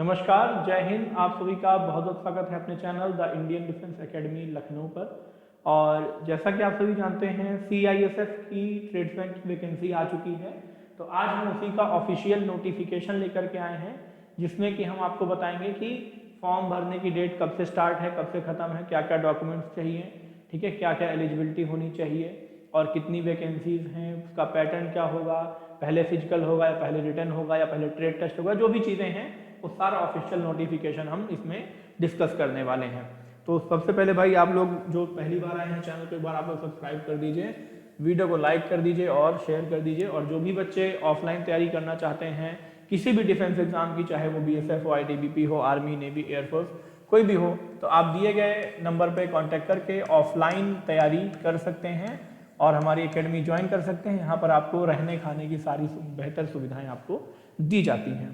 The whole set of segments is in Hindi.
नमस्कार, जय हिंद। आप सभी का बहुत बहुत स्वागत है अपने channel the Indian defence academy Lucknow पर। और जैसा कि आप सभी जानते हैं CISF की ट्रेड्समैन की वैकेंसी आ चुकी है। तो आज हम उसी का ऑफिशियल नोटिफिकेशन लेकर के आए हैं, जिसमें कि हम आपको बताएंगे कि फॉर्म भरने की डेट कब से स्टार्ट है, कब से ख़त्म है, क्या क्या डॉक्यूमेंट्स चाहिए, ठीक है, क्या क्या एलिजिबिलिटी होनी चाहिए और कितनी वैकेंसीज हैं, उसका पैटर्न क्या होगा, पहले फिजिकल होगा या पहले रिटर्न होगा या पहले ट्रेड टेस्ट होगा, जो भी चीज़ें हैं वो सारा ऑफिशियल नोटिफिकेशन हम इसमें डिस्कस करने वाले हैं। तो सबसे पहले भाई आप लोग जो पहली बार आए हैं चैनल को, एक बार आप लोग सब्सक्राइब कर दीजिए, वीडियो को लाइक कर दीजिए और शेयर कर दीजिए। और जो भी बच्चे ऑफलाइन तैयारी करना चाहते हैं किसी भी डिफेंस एग्जाम की, चाहे वो BSF हो, ITBP हो, आर्मी, नेवी, एयरफोर्स, कोई भी हो, तो आप दिए गए नंबर पे कांटेक्ट करके ऑफलाइन तैयारी कर सकते हैं और हमारी एकेडमी ज्वाइन कर सकते हैं। यहाँ पर आपको रहने खाने की सारी बेहतर सुविधाएं आपको दी जाती हैं,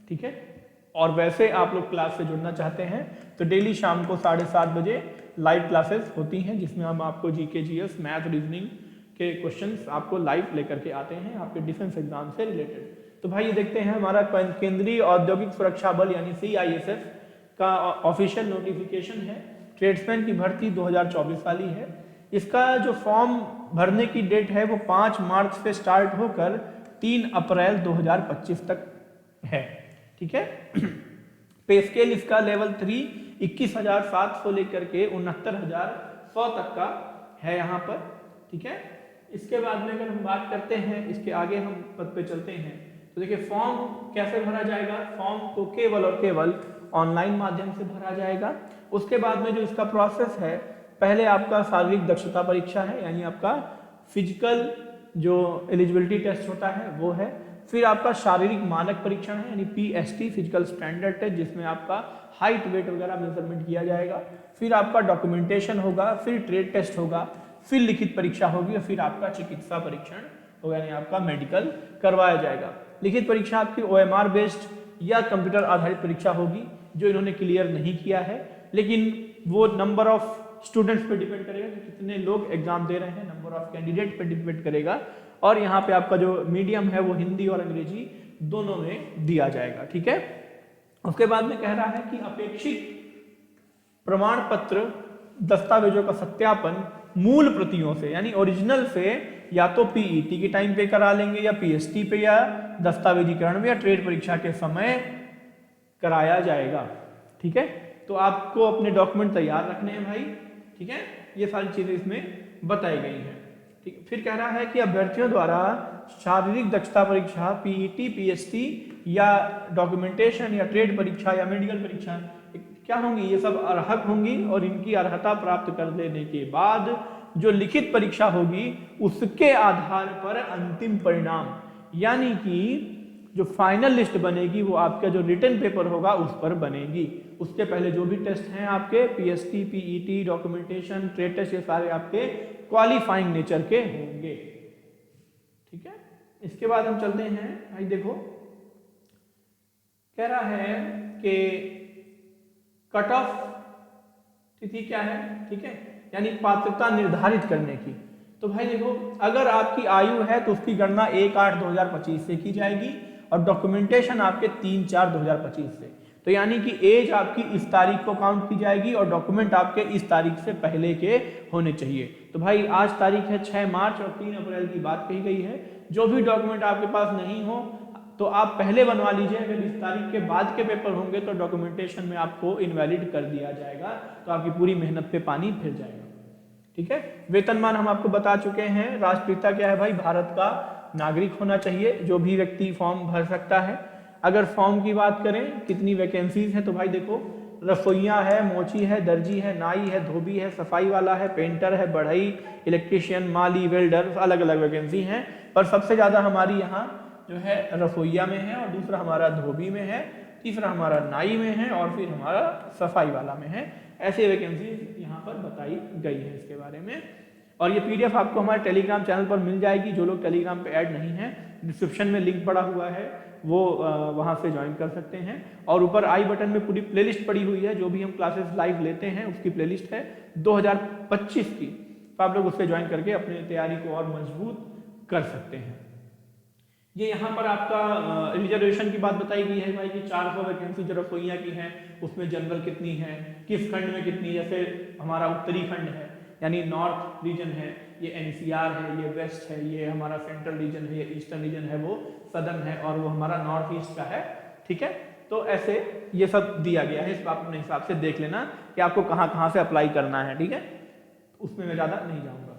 ठीक है। और वैसे आप लोग क्लास से जुड़ना चाहते हैं तो डेली शाम को 7:30 बजे लाइव क्लासेस होती हैं, जिसमें हम आपको GK GS मैथ रीजनिंग के क्वेश्चंस आपको लाइव लेकर के आते हैं आपके डिफेंस एग्जाम से रिलेटेड। तो भाई ये देखते हैं हमारा केंद्रीय औद्योगिक सुरक्षा बल यानी CISF का ऑफिशियल नोटिफिकेशन है। ट्रेड्समैन की भर्ती 2024 वाली है। इसका जो फॉर्म भरने की डेट है वो 5 मार्च से स्टार्ट होकर 3 अप्रैल 2025 तक है, ठीक है। पे स्केल इसका लेवल 3 21,700 लेकर के 69,100 तक का है यहाँ पर, ठीक है। इसके बाद में अगर हम बात करते हैं, इसके आगे हम पद पे चलते हैं, तो देखिए फॉर्म कैसे भरा जाएगा। फॉर्म को केवल और केवल ऑनलाइन माध्यम से भरा जाएगा। उसके बाद में जो इसका प्रोसेस है, पहले आपका शारीरिक दक्षता परीक्षा है, यानी आपका फिजिकल जो एलिजिबिलिटी टेस्ट होता है वो है। फिर आपका शारीरिक मानक परीक्षण है यानी PST फिजिकल स्टैंडर्ड टेस्ट, जिसमें आपका हाइट वेट वगैरह मेजरमेंट किया जाएगा। फिर आपका डॉक्यूमेंटेशन होगा, फिर ट्रेड टेस्ट होगा, फिर लिखित परीक्षा होगी और फिर आपका चिकित्सा परीक्षण होगा, यानी आपका मेडिकल करवाया जाएगा। लिखित परीक्षा आपकी OMR बेस्ड या कंप्यूटर आधारित परीक्षा होगी, जो इन्होंने क्लियर नहीं किया है, लेकिन वो नंबर ऑफ स्टूडेंट्स पे डिपेंड करेगा कि कितने लोग एग्जाम दे रहे हैं, नंबर ऑफ कैंडिडेट पे डिपेंड करेगा। और यहाँ पे आपका जो मीडियम है वो हिंदी और अंग्रेजी दोनों में दिया जाएगा, ठीक है। उसके बाद में कह रहा है कि अपेक्षित प्रमाण पत्र दस्तावेजों का सत्यापन मूल प्रतियों से यानी ओरिजिनल से या तो PET के टाइम पे करा लेंगे या PST पे या दस्तावेजीकरण में या ट्रेड परीक्षा के समय कराया जाएगा, ठीक है। तो आपको अपने डॉक्यूमेंट तैयार रखने हैं भाई, ठीक है। ये सारी चीजें इसमें बताई गई हैं, ठीक। फिर कह रहा है कि अभ्यर्थियों द्वारा शारीरिक दक्षता परीक्षा PET PST या डॉक्यूमेंटेशन या ट्रेड परीक्षा या मेडिकल परीक्षा क्या होंगी, ये सब अर्हक होंगी। और इनकी अर्हता प्राप्त कर लेने के बाद जो लिखित परीक्षा होगी उसके आधार पर अंतिम परिणाम यानी कि जो फाइनल लिस्ट बनेगी वो आपका जो रिटन पेपर होगा उस पर बनेगी। उसके पहले जो भी टेस्ट हैं आपके PST PET documentation trade test, ये सारे आपके क्वालिफाइंग नेचर के होंगे, ठीक है। इसके बाद हम चलते हैं भाई, देखो कह रहा है कि कट ऑफ तिथि क्या है, ठीक है, यानी पात्रता निर्धारित करने की। तो भाई देखो, अगर आपकी आयु है तो उसकी गणना 1/8/2025 से की जाएगी और डॉक्यूमेंटेशन आपके 3/4/2025 से। तो यानी कि एज आपकी इस तारीख को काउंट की जाएगी और डॉक्यूमेंट आपके इस तारीख से पहले के होने चाहिए। तो भाई आज तारीख है 6 मार्च और 3 अप्रैल की बात कही गई है। जो भी डॉक्यूमेंट आपके पास नहीं हो तो आप पहले बनवा लीजिए। अगर इस तारीख के बाद के पेपर होंगे तो डॉक्यूमेंटेशन में आपको इनवैलिड कर दिया जाएगा, तो आपकी पूरी मेहनत पे पानी फिर जाएगा, ठीक है। वेतनमान हम आपको बता चुके हैं। राष्ट्रपिता क्या है भाई, भारत का नागरिक होना चाहिए जो भी व्यक्ति फॉर्म भर सकता है। अगर फॉर्म की बात करें कितनी वैकेंसीज है, तो भाई देखो रसोइया है, मोची है, दर्जी है, नाई है, धोबी है, सफाई वाला है, पेंटर है, बढ़ई, इलेक्ट्रिशियन, माली, वेल्डर, अलग अलग वैकेंसी हैं। पर सबसे ज्यादा हमारी यहाँ जो है रसोइया में है और दूसरा हमारा धोबी में है, तीसरा हमारा नाई में है और फिर हमारा सफाई वाला में है। ऐसे वैकेंसी यहाँ पर बताई गई है इसके बारे में। और ये PDF आपको हमारे टेलीग्राम चैनल पर मिल जाएगी। जो लोग टेलीग्राम पे ऐड नहीं है, डिस्क्रिप्शन में लिंक पड़ा हुआ है, वो वहाँ से ज्वाइन कर सकते हैं। और ऊपर आई बटन में पूरी प्लेलिस्ट पड़ी हुई है, जो भी हम क्लासेस लाइव लेते हैं उसकी प्लेलिस्ट है 2025 की। तो आप लोग उससे ज्वाइन करके अपनी तैयारी को और मजबूत कर सकते हैं। ये यहाँ पर आपका रिजर्वेशन की बात बताई गई है भाई कि 400 वैकेंसी जो रसोइया की है उसमें जनरल कितनी है, किस खंड में कितनी, जैसे हमारा उत्तरी खंड है यानी नॉर्थ रीजन है, ये एनसीआर है, ये वेस्ट है, ये हमारा सेंट्रल रीजन है, ये ईस्टर्न रीजन है, वो सदर्न है, और वो हमारा नॉर्थ ईस्ट का है। ठीक है, तो ऐसे ये सब दिया गया है, इसको आप अपने हिसाब से देख लेना कि आपको कहाँ कहाँ से अप्लाई करना है। ठीक है, उसमें मैं ज़्यादा नहीं जाऊँगा।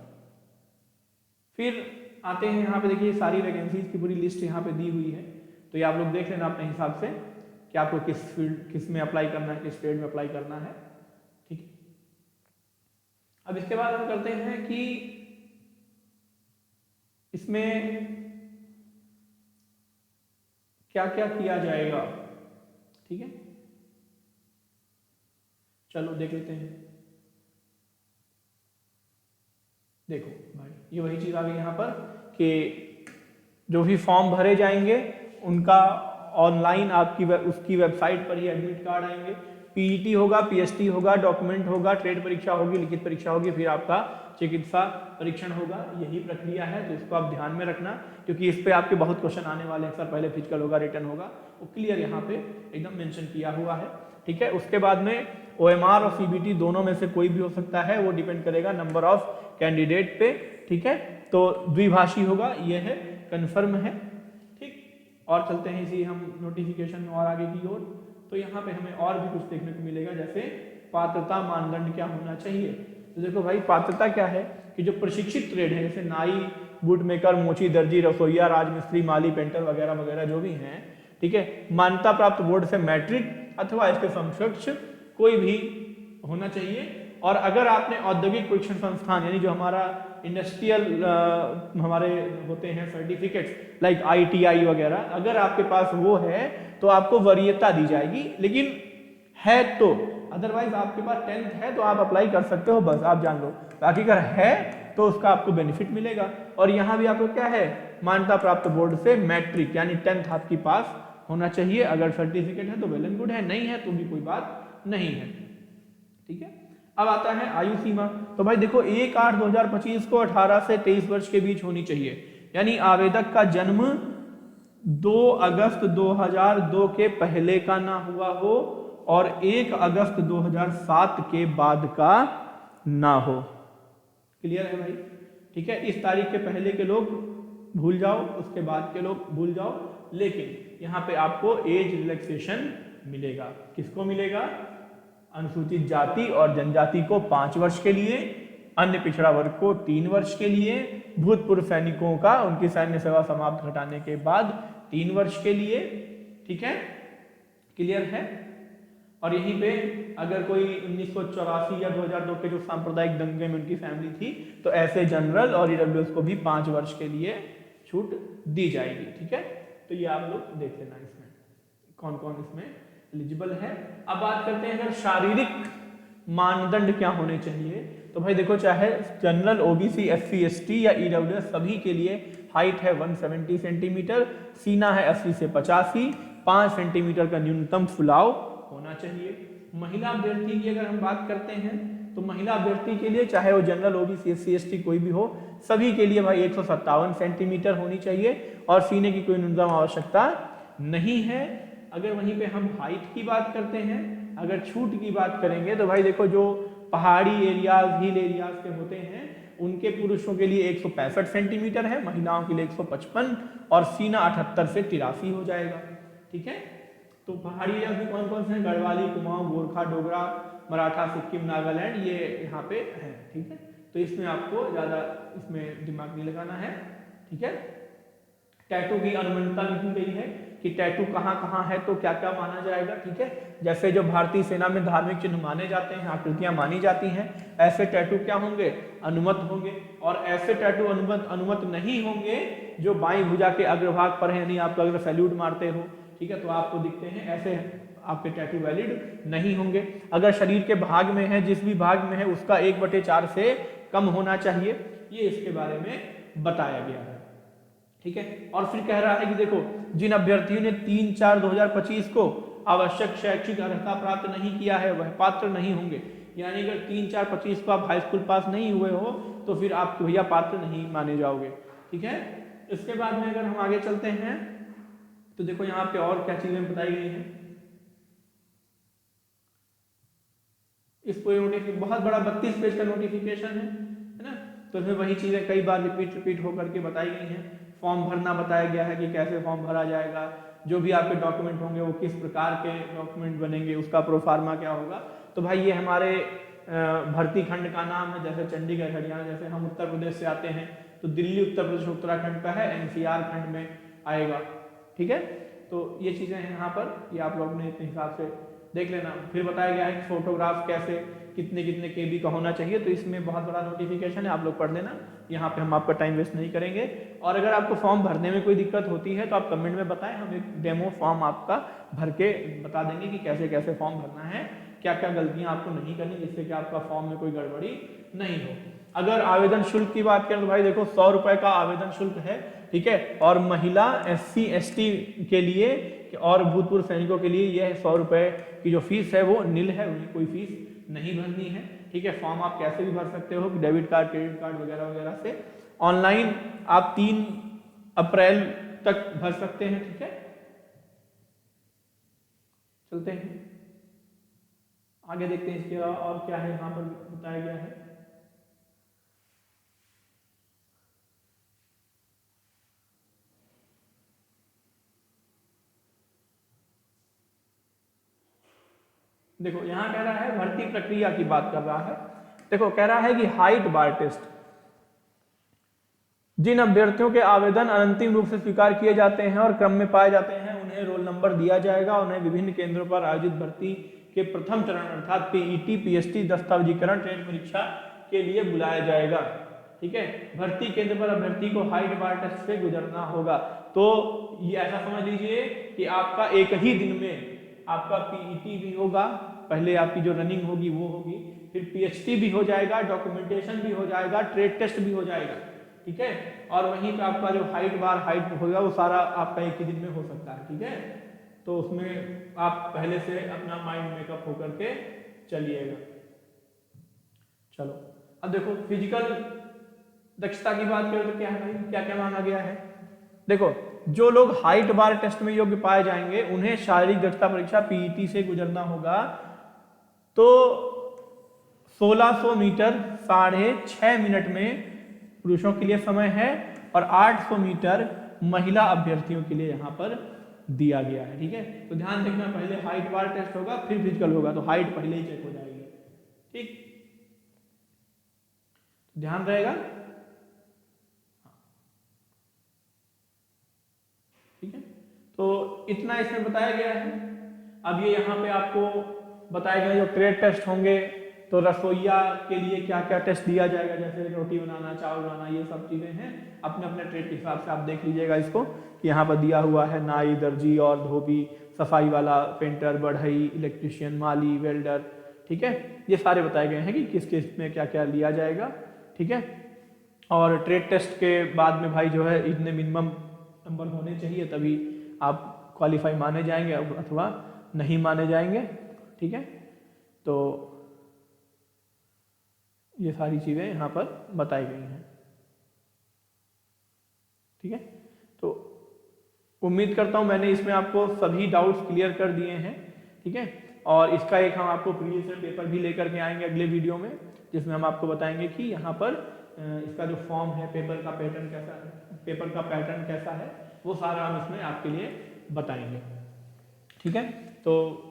फिर आते हैं यहाँ पे, देखिए सारी वैकेंसीज की पूरी लिस्ट यहाँ पे दी हुई है, तो ये आप लोग देख लेना अपने हिसाब से कि आपको किस फील्ड, किस में अप्लाई करना है, किस फील्ड में अप्लाई करना है। ठीक है, अब इसके बाद हम करते हैं कि इसमें क्या क्या किया जाएगा। ठीक है, चलो देख लेते हैं। देखो भाई, ये वही चीज आ गई यहाँ पर कि जो भी फॉर्म भरे जाएंगे उनका ऑनलाइन आपकी उसकी वेबसाइट पर ही एडमिट कार्ड आएंगे। पीईटी होगा, पीएसटी होगा, डॉक्यूमेंट होगा, ट्रेड परीक्षा होगी, लिखित परीक्षा होगी, फिर आपका चिकित्सा परीक्षण होगा। यही प्रक्रिया है, तो इसको आप ध्यान में रखना, क्योंकि इस पे आपके बहुत क्वेश्चन आने वाले हैं। सर पहले फिजिकल होगा, रिटर्न होगा, वो क्लियर यहाँ पे एकदम मेंशन किया हुआ है। ठीक है, उसके बाद में ओएमआर और सीबीटी दोनों में से कोई भी हो सकता है, वो डिपेंड करेगा नंबर ऑफ कैंडिडेट पे। ठीक है, तो द्विभाषी होगा, ये है कंफर्म है। ठीक, और चलते हैं इसी हम नोटिफिकेशन में और आगे की ओर। तो यहाँ पे हमें और भी कुछ देखने को मिलेगा, जैसे पात्रता मानदंड क्या होना चाहिए। तो देखो भाई, पात्रता क्या है कि जो प्रशिक्षित ट्रेड है, जैसे नाई, बूट मेकर, मोची, दर्जी, रसोईया, राजमिस्त्री, माली, पेंटर वगैरह वगैरह जो भी हैं, ठीक है, मान्यता प्राप्त बोर्ड से मैट्रिक अथवा इसके समकक्ष कोई भी होना चाहिए। और अगर आपने औद्योगिक परीक्षण संस्थान यानी जो हमारा इंडस्ट्रियल हमारे होते हैं सर्टिफिकेट्स लाइक आईटीआई वगैरह, अगर आपके पास वो है तो आपको वरीयता दी जाएगी, लेकिन है तो, अदरवाइज आपके पास 10th है तो आप अप्लाई कर सकते हो, बस आप जान लो। बाकी अगर है तो उसका आपको बेनिफिट मिलेगा। और यहाँ भी आपको क्या है, मान्यता प्राप्त बोर्ड से मैट्रिक यानी 10th आपके पास होना चाहिए। अगर सर्टिफिकेट है तो वेल एंड गुड है, नहीं है तो भी कोई बात नहीं है। ठीक है, अब आता है आयु सीमा। तो भाई देखो, 1/8/2025 को 18 से 23 वर्ष के बीच होनी चाहिए, यानी आवेदक का जन्म 2 अगस्त 2002 के पहले का ना हुआ हो और 1 अगस्त 2007 के बाद का ना हो। क्लियर है भाई? ठीक है, इस तारीख के पहले के लोग भूल जाओ, उसके बाद के लोग भूल जाओ, लेकिन यहाँ पे आपको एज रिलैक्सेशन मिलेगा। किसको मिलेगा? अनुसूचित जाति और जनजाति को 5 वर्ष के लिए, अन्य पिछड़ा वर्ग को 3 वर्ष के लिए, भूतपूर्व सैनिकों का उनकी सैन्य सेवा समाप्त घटाने के बाद 3 वर्ष के लिए। ठीक है, क्लियर है? और यहीं पे अगर कोई 1984 या 2002 के जो सांप्रदायिक दंगे में उनकी फैमिली थी, तो ऐसे जनरल और ईडब्ल्यूएस को भी 5 वर्ष के लिए छूट दी जाएगी। ठीक है, तो ये आप लोग देख लेना इसमें कौन कौन इसमें एलिजिबल है। अब बात करते हैं अगर शारीरिक मानदंड क्या होने चाहिए। तो भाई देखो, चाहे जनरल, ओबीसी, एससी, एसटी या ईडब्ल्यूएस, सभी के लिए हाइट है 170 सेंटीमीटर, सीना है 80 से 85, 5 सेंटीमीटर का न्यूनतम फुलाव होना चाहिए। महिला अभ्यर्थी की अगर हम बात करते हैं तो महिला अभ्यर्थी के लिए चाहे वो जनरल, ओबीसी, एससी, एसटी कोई भी हो, सभी के लिए भाई 157 सेंटीमीटर होनी चाहिए और सीने की कोई न्यूनतम आवश्यकता नहीं है। अगर वहीं पे हम हाइट की बात करते हैं, अगर छूट की बात करेंगे तो भाई देखो, जो पहाड़ी एरियाज, हिल एरियाज के होते हैं उनके पुरुषों के लिए 165 सेंटीमीटर है, महिलाओं के लिए 155 और सीना 78 से 83 हो जाएगा। ठीक है, तो पहाड़ी एरिया में कौन कौन से हैं? गढ़वाली, कुमाऊं, गोरखा, डोगरा, मराठा, सिक्किम, नागालैंड, ये यहाँ पे है। ठीक है, तो इसमें आपको ज़्यादा इसमें दिमाग नहीं लगाना है। ठीक है, टैटू की अनुमति लिखी गई है कि टैटू कहाँ कहाँ है तो क्या क्या माना जाएगा। ठीक है, जैसे जो भारतीय सेना में धार्मिक चिन्ह माने जाते हैं, आकृतियां मानी जाती हैं, ऐसे टैटू क्या होंगे? अनुमत होंगे। और ऐसे टैटू अनुमत नहीं होंगे जो बाईं भुजा के अग्रभाग पर है, यानी आप अगर सैल्यूट मारते हो, ठीक है, तो आपको दिखते हैं, ऐसे आपके टैटू वैलिड नहीं होंगे। अगर शरीर के भाग में है, जिस भी भाग में है, उसका 1/4 से कम होना चाहिए, ये इसके बारे में बताया गया है। ठीक है, और फिर कह रहा है कि देखो, जिन अभ्यर्थियों ने 3/4/2025 को आवश्यक शैक्षिक अर्हता प्राप्त नहीं किया है वह पात्र नहीं होंगे। यानी अगर 3/4/25 को आप हाई स्कूल पास नहीं हुए हो तो फिर आप भैया पात्र नहीं माने जाओगे। ठीक है, इसके बाद में अगर हम आगे चलते हैं तो देखो यहाँ पे और क्या चीजें बताई गई हैं। इस पूरे नोटिफिकेशन बहुत बड़ा 32 पेज का नोटिफिकेशन है ना। तो इसमें वही चीजें कई बार रिपीट होकर के बताई गई हैं। फॉर्म भरना बताया गया है कि कैसे फॉर्म भरा जाएगा, जो भी आपके डॉक्यूमेंट होंगे वो किस प्रकार के डॉक्यूमेंट बनेंगे, उसका प्रोफार्मा क्या होगा। तो भाई ये हमारे भर्ती खंड का नाम है। जैसे चंडीगढ़ हरियाणा, जैसे हम उत्तर प्रदेश से आते हैं तो दिल्ली उत्तर प्रदेश उत्तराखंड का है, एनसीआर खंड में आएगा। ठीक है, तो ये चीजें हैं यहाँ पर, ये आप लोग ने इतने हिसाब से देख लेना। फिर बताया गया है कि फोटोग्राफ कैसे कितने कितने केबी का होना चाहिए। तो इसमें बहुत बड़ा नोटिफिकेशन है, आप लोग पढ़ लेना। यहाँ पे हम आपका टाइम वेस्ट नहीं करेंगे। और अगर आपको फॉर्म भरने में कोई दिक्कत होती है तो आप कमेंट में बताएं, हम एक डेमो फॉर्म आपका भर के बता देंगे कि कैसे कैसे फॉर्म भरना है, क्या क्या गलतियां आपको नहीं करनी, जिससे कि आपका फॉर्म में कोई गड़बड़ी नहीं हो। अगर आवेदन शुल्क की बात करें तो भाई देखो 100 रुपए का आवेदन शुल्क है। ठीक है, और महिला SC ST के लिए और भूतपूर्व सैनिकों के लिए यह 100 रुपए की जो फीस है वो निल है, उन्हें कोई फीस नहीं भरनी है। ठीक है, फॉर्म आप कैसे भी भर सकते हो, डेबिट कार्ड क्रेडिट कार्ड वगैरह वगैरह से। ऑनलाइन आप 3 अप्रैल तक भर सकते हैं। ठीक है, चलते हैं आगे, देखते हैं इसके अलावा और क्या है यहाँ पर बताया गया है। देखो यहाँ कह रहा है भर्ती प्रक्रिया की बात कर रहा है। देखो कह रहा है कि हाइट बार टेस्ट, जिन अभ्यर्थियों के आवेदन अंतिम रूप से स्वीकार किए जाते हैं और क्रम में पाए जाते हैं उन्हें रोल नंबर दिया जाएगा। उन्हें विभिन्न केंद्रों पर आयोजित भर्ती के प्रथम चरण अर्थात PET PST दस्तावेजीकरण ट्रेड परीक्षा के लिए बुलाया जाएगा। ठीक है, भर्ती केंद्र पर अभ्यर्थी को हाइट बार टेस्ट से गुजरना होगा। तो ये ऐसा समझ लीजिए कि आपका एक ही दिन में आपका PET भी होगा, पहले आपकी जो रनिंग होगी वो होगी, फिर PST भी हो जाएगा, डॉक्यूमेंटेशन भी हो जाएगा, ट्रेड टेस्ट भी हो जाएगा। ठीक है, और वहीं पे आपका जो हाइट बार हाइट होगा वो सारा आपका एक ही दिन में हो सकता है। ठीक है, तो उसमें आप पहले से अपना माइंड मेकअप होकर के चलिएगा। चलो अब देखो फिजिकल दक्षता की बात करें तो क्या है भाई, क्या क्या मांगा गया है। देखो जो लोग हाइट बार टेस्ट में योग्य पाए जाएंगे उन्हें शारीरिक दक्षता परीक्षा PET से गुजरना होगा। तो 1600 मीटर 6.5 मिनट में पुरुषों के लिए समय है और 800 मीटर महिला अभ्यर्थियों के लिए यहाँ पर दिया गया है। ठीक है, तो ध्यान देखना, पहले हाइट बार टेस्ट होगा फिर फिजिकल होगा, तो हाइट पहले ही चेक हो जाएगी। ठीक, ध्यान रहेगा। ठीक है, तो इतना इसमें बताया गया है। अब ये यहाँ पे आपको बताया गया जो ट्रेड टेस्ट होंगे, तो रसोईया के लिए क्या क्या टेस्ट दिया जाएगा, जैसे रोटी बनाना, चावल बनाना, ये सब चीजें हैं। अपने अपने ट्रेड के हिसाब से आप देख लीजिएगा इसको कि यहाँ पर दिया हुआ है नाई, दर्जी और धोबी, सफाई वाला, पेंटर, बढ़ई, इलेक्ट्रिशियन, माली, वेल्डर। ठीक है, ये सारे बताए गए हैं कि किस किस में क्या क्या लिया जाएगा। ठीक है, और ट्रेड टेस्ट के बाद में भाई जो है इतने मिनिमम नंबर होने चाहिए, तभी आप क्वालिफाई माने जाएंगे अथवा नहीं माने जाएंगे। ठीक है, तो ये सारी चीज़ें यहाँ पर बताई गई हैं। ठीक है, तो उम्मीद करता हूँ मैंने इसमें आपको सभी डाउट्स क्लियर कर दिए हैं। ठीक है, और इसका एक हम आपको प्रीवियस पेपर भी लेकर के आएंगे अगले वीडियो में, जिसमें हम आपको बताएंगे कि यहाँ पर इसका जो फॉर्म है, पेपर का पैटर्न कैसा है, पेपर का पैटर्न कैसा है, वो सारा हम इसमें आपके लिए बताएंगे। ठीक है, तो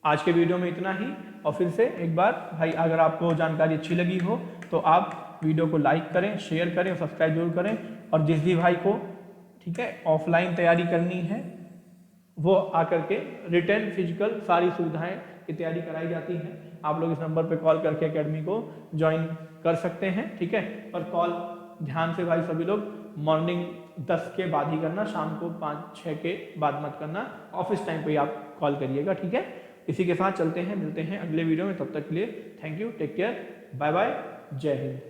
आज के वीडियो में इतना ही। और फिर से एक बार भाई, अगर आपको जानकारी अच्छी लगी हो तो आप वीडियो को लाइक करें, शेयर करें, सब्सक्राइब जरूर करें। और जिस भी भाई को ठीक है ऑफलाइन तैयारी करनी है वो आकर के रिटर्न फिजिकल सारी सुविधाएं की तैयारी कराई जाती है। आप लोग इस नंबर पे कॉल करके एकेडमी को ज्वाइन कर सकते हैं। ठीक है, पर कॉल ध्यान से भाई सभी लोग मॉर्निंग 10 के बाद ही करना, शाम को 5-6 के बाद मत करना, ऑफिस टाइम पे ही आप कॉल करिएगा। ठीक है, इसी के साथ चलते हैं, मिलते हैं अगले वीडियो में। तब तक के लिए thank you, take care, bye bye, जय हिंद।